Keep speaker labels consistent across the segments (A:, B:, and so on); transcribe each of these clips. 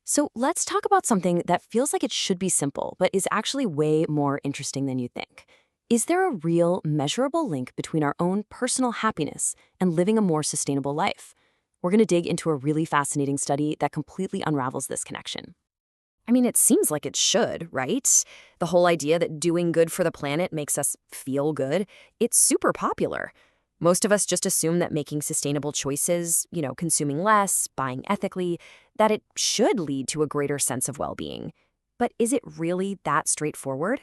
A: So let's talk about something that feels like it should be simple, but is actually way more interesting than you think. Is there a real, measurable link between our own personal happiness and living a more sustainable life? We're going to dig into a really fascinating study that completely unravels this connection.
B: I mean, it seems like it should, right? The whole idea that doing good for the planet makes us feel good, it's super popular. Most of us just assume that making sustainable choices, consuming less, buying ethically, that it should lead to a greater sense of well-being. But is it really that straightforward?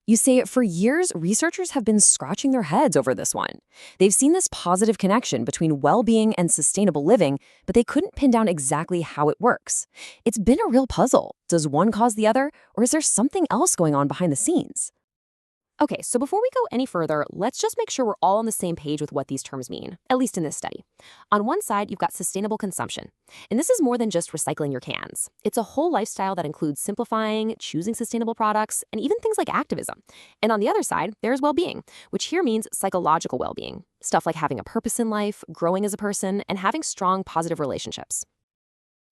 A: You see, for years, researchers have been scratching their heads over this one. They've seen this positive connection between well-being and sustainable living, but they couldn't pin down exactly how it works. It's been a real puzzle. Does one cause the other, or is there something else going on behind the scenes? Okay, so before we go any further, let's just make sure we're all on the same page with what these terms mean, at least in this study. On one side, you've got sustainable consumption. And this is more than just recycling your cans. It's a whole lifestyle that includes simplifying, choosing sustainable products, and even things like activism. And on the other side, there's well-being, which here means psychological well-being. Stuff like having a purpose in life, growing as a person, and having strong, positive relationships.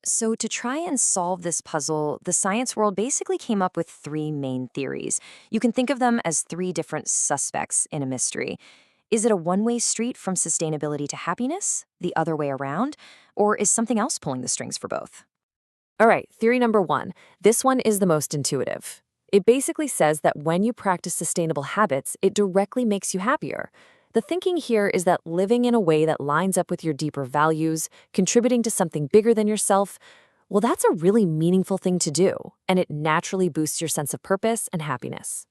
B: So, to try and solve this puzzle, the science world basically came up with three main theories. You can think of them as three different suspects in a mystery. Is it a one-way street from sustainability to happiness, the other way around, or is something else pulling the strings for both?
A: All right, theory number one. This one is the most intuitive. It basically says that when you practice sustainable habits, it directly makes you happier. The thinking here is that living in a way that lines up with your deeper values, contributing to something bigger than yourself, well, that's a really meaningful thing to do, and it naturally boosts your sense of purpose and happiness.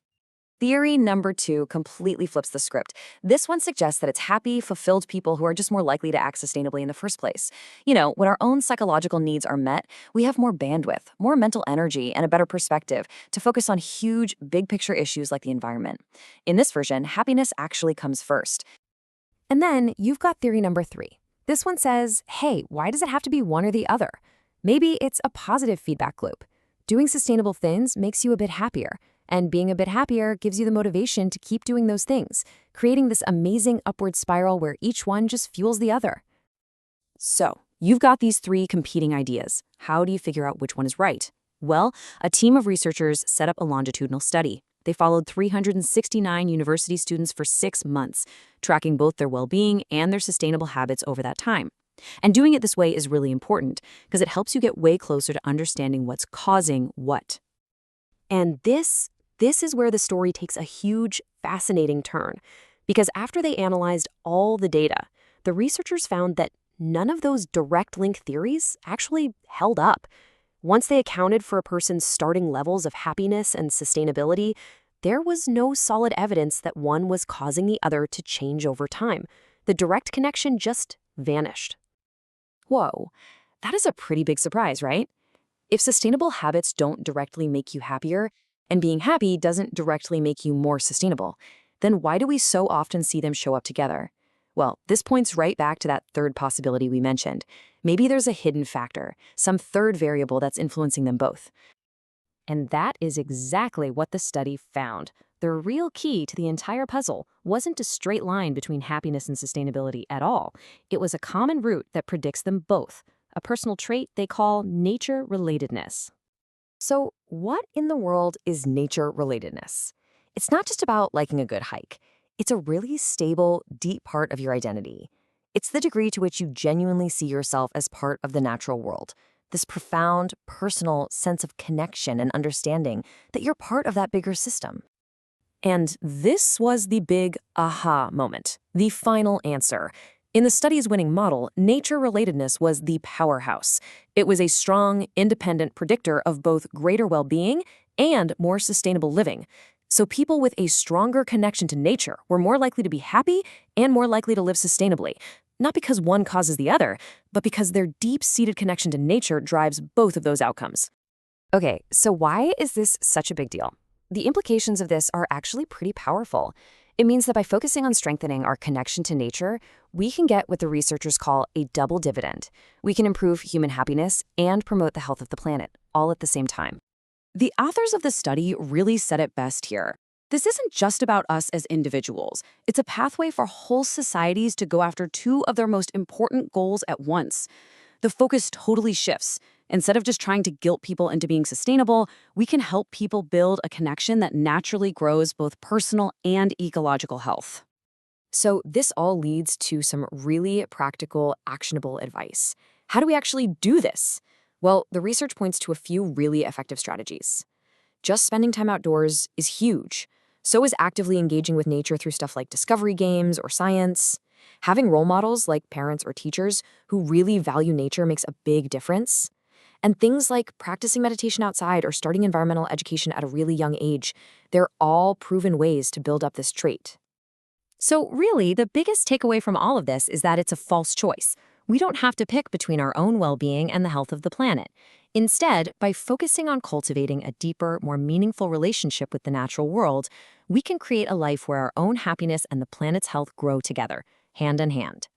B: Theory number two completely flips the script. This one suggests that it's happy, fulfilled people who are just more likely to act sustainably in the first place. When our own psychological needs are met, we have more bandwidth, more mental energy, and a better perspective to focus on huge, big picture issues like the environment. In this version, happiness actually comes first.
A: And then you've got theory number three. This one says, hey, why does it have to be one or the other? Maybe it's a positive feedback loop. Doing sustainable things makes you a bit happier, and being a bit happier gives you the motivation to keep doing those things, creating this amazing upward spiral where each one just fuels the other. So, you've got these three competing ideas. How do you figure out which one is right? Well, a team of researchers set up a longitudinal study. They followed 369 university students for 6 months, tracking both their well-being and their sustainable habits over that time. And doing it this way is really important because it helps you get way closer to understanding what's causing what. And this is where the story takes a huge, fascinating turn. Because after they analyzed all the data, the researchers found that none of those direct link theories actually held up. Once they accounted for a person's starting levels of happiness and sustainability, there was no solid evidence that one was causing the other to change over time. The direct connection just vanished. Whoa, that is a pretty big surprise, right? If sustainable habits don't directly make you happier, and being happy doesn't directly make you more sustainable, then why do we so often see them show up together? Well, this points right back to that third possibility we mentioned. Maybe there's a hidden factor, some third variable that's influencing them both. And that is exactly what the study found. The real key to the entire puzzle wasn't a straight line between happiness and sustainability at all. It was a common root that predicts them both, a personal trait they call nature relatedness. So, what in the world is nature relatedness? It's not just about liking a good hike. It's a really stable, deep part of your identity. It's the degree to which you genuinely see yourself as part of the natural world. This profound, personal sense of connection and understanding that you're part of that bigger system. And this was the big aha moment, the final answer. In the study's winning model, nature relatedness was the powerhouse. It was a strong, independent predictor of both greater well-being and more sustainable living. So people with a stronger connection to nature were more likely to be happy and more likely to live sustainably. Not because one causes the other, but because their deep-seated connection to nature drives both of those outcomes. Okay, so why is this such a big deal? The implications of this are actually pretty powerful. It means that by focusing on strengthening our connection to nature, we can get what the researchers call a double dividend. We can improve human happiness and promote the health of the planet, all at the same time. The authors of the study really said it best here. This isn't just about us as individuals. It's a pathway for whole societies to go after two of their most important goals at once.
B: The focus totally shifts. Instead of just trying to guilt people into being sustainable, we can help people build a connection that naturally grows both personal and ecological health.
A: So, this all leads to some really practical, actionable advice. How do we actually do this? Well, the research points to a few really effective strategies. Just spending time outdoors is huge. So is actively engaging with nature through stuff like discovery games or science. Having role models like parents or teachers who really value nature makes a big difference. And things like practicing meditation outside or starting environmental education at a really young age, they're all proven ways to build up this trait. So, really, the biggest takeaway from all of this is that it's a false choice. We don't have to pick between our own well being and the health of the planet. Instead, by focusing on cultivating a deeper, more meaningful relationship with the natural world, we can create a life where our own happiness and the planet's health grow together, hand in hand.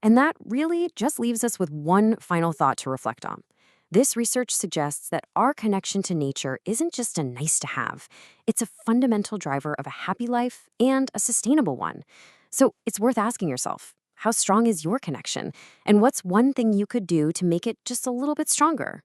A: And that really just leaves us with one final thought to reflect on. This research suggests that our connection to nature isn't just a nice to have, it's a fundamental driver of a happy life and a sustainable one. So it's worth asking yourself, how strong is your connection? And what's one thing you could do to make it just a little bit stronger?